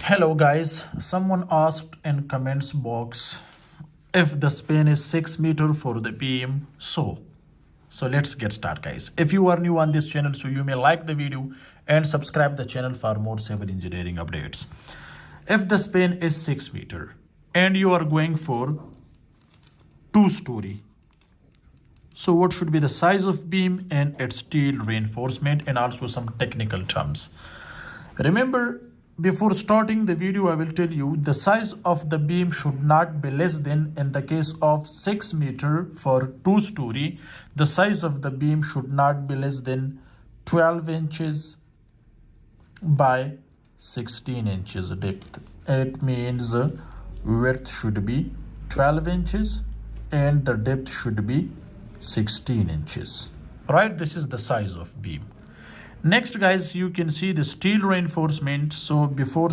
Hello guys, someone asked in comments box if the span is 6 meter for the beam. So let's get started guys. If you are new on this channel, so you may like the video and subscribe the channel for more civil engineering updates. If the span is 6 meter and you are going for 2-story, so what should be the size of beam and its steel reinforcement, and also some technical terms. Remember, before starting the video, I will tell you the size of the beam should not be less than, in the case of 6 meter for 2-story, the size of the beam should not be less than 12 inches by 16 inches depth. It means width should be 12 inches and the depth should be 16 inches. Right, this is the size of beam. Next guys, you can see the steel reinforcement. So before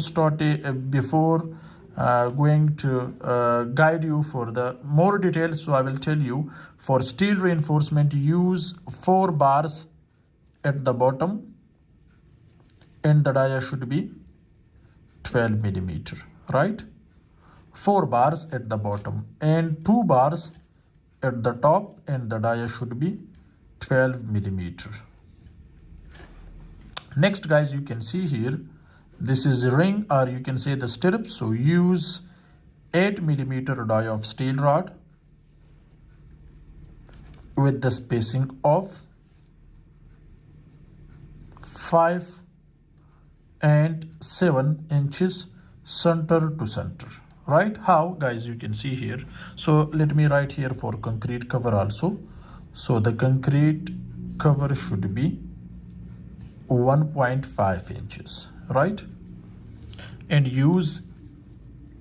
going to guide you for the more details, so I will tell you, for steel reinforcement use 4 bars at the bottom and the dia should be 12 millimeter, right? 4 bars at the bottom and 2 bars at the top, and the dia should be 12 millimeter. Next guys, you can see here, this is a ring, or you can say the stirrup. So use 8 millimeter dia of steel rod with the spacing of 5 and 7 inches center to center. Right? How guys, you can see here. So let me write here for concrete cover also. So the concrete cover should be 1.5 inches, right? And use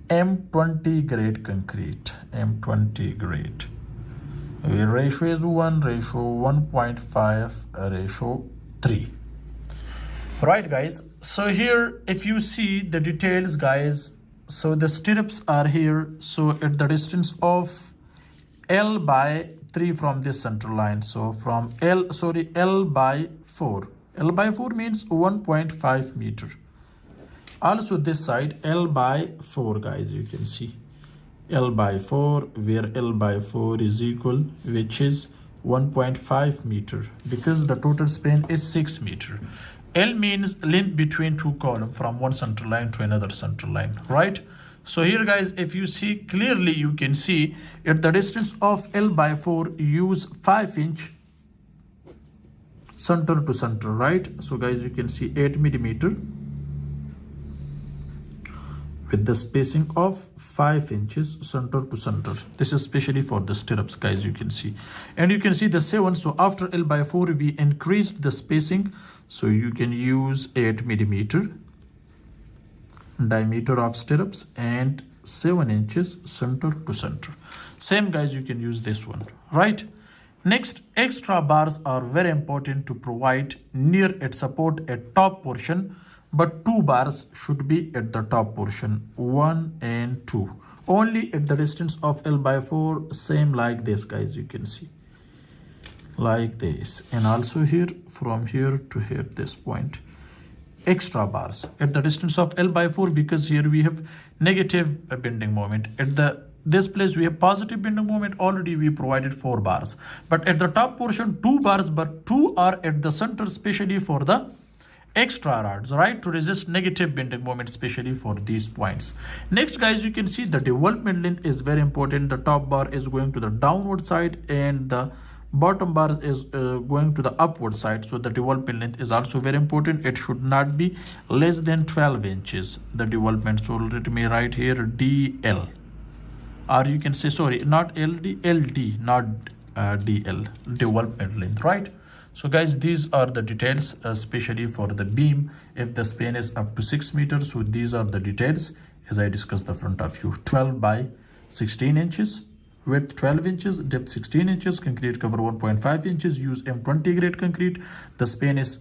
M20 grade concrete. M20 grade. Ratio is 1, ratio 1.5, ratio 3. Right guys, so here if you see the details guys, so the stirrups are here. So at the distance of L by 3 from this center line. So from L by 4. L by 4 means 1.5 meter. Also this side L by 4 guys, you can see L by 4, where L by 4 is equal, which is 1.5 meter, because the total span is 6 meter. L means length between two columns from one center line to another center line, right? So here guys, if you see clearly, you can see at the distance of L by 4 use 5 inch center to center, right? So guys, you can see 8 millimeter with the spacing of 5 inches center to center. This is especially for the stirrups guys, you can see. And you can see the 7. So after L by 4 we increased the spacing, so you can use 8 millimeter diameter of stirrups and 7 inches center to center. Same guys, you can use this one, right? Next, extra bars are very important to provide near its support at top portion, but 2 bars should be at the top portion, 1 and 2, only at the distance of L by 4, same like this guys, you can see like this. And also here, from here to here, this point, extra bars at the distance of L by 4, because here we have negative bending moment. At this place we have positive bending moment, already we provided 4 bars, but at the top portion 2 bars, but 2 are at the center, especially for the extra rods, right, to resist negative bending moment, especially for these points. Next guys, you can see the development length is very important. The top bar is going to the downward side and the bottom bar is going to the upward side. So the development length is also very important. It should not be less than 12 inches, the development. So let me write here DL, or you can say, sorry, not LD, LD, not DL, development length, right? So guys, these are the details, especially for the beam if the span is up to 6 meters. So these are the details as I discussed the front of you. 12 by 16 inches, width 12 inches, depth 16 inches, concrete cover 1.5 inches, use M20 grade concrete. The span is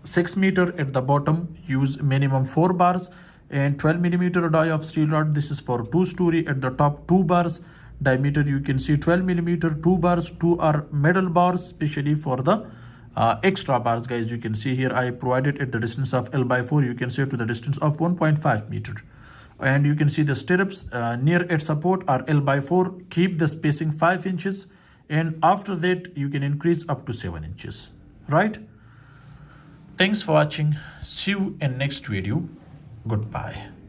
6 meter at the bottom, use minimum 4 bars and 12 millimeter dia of steel rod. This is for 2-story. At the top, 2 bars diameter, you can see 12 millimeter, 2 bars, 2 are metal bars, especially for the extra bars, guys, you can see here I provided at the distance of L by 4, you can say to the distance of 1.5 meter. And you can see the stirrups near its support are L by 4. Keep the spacing 5 inches, and after that you can increase up to 7 inches, right? Thanks for watching. See you in next video. Goodbye.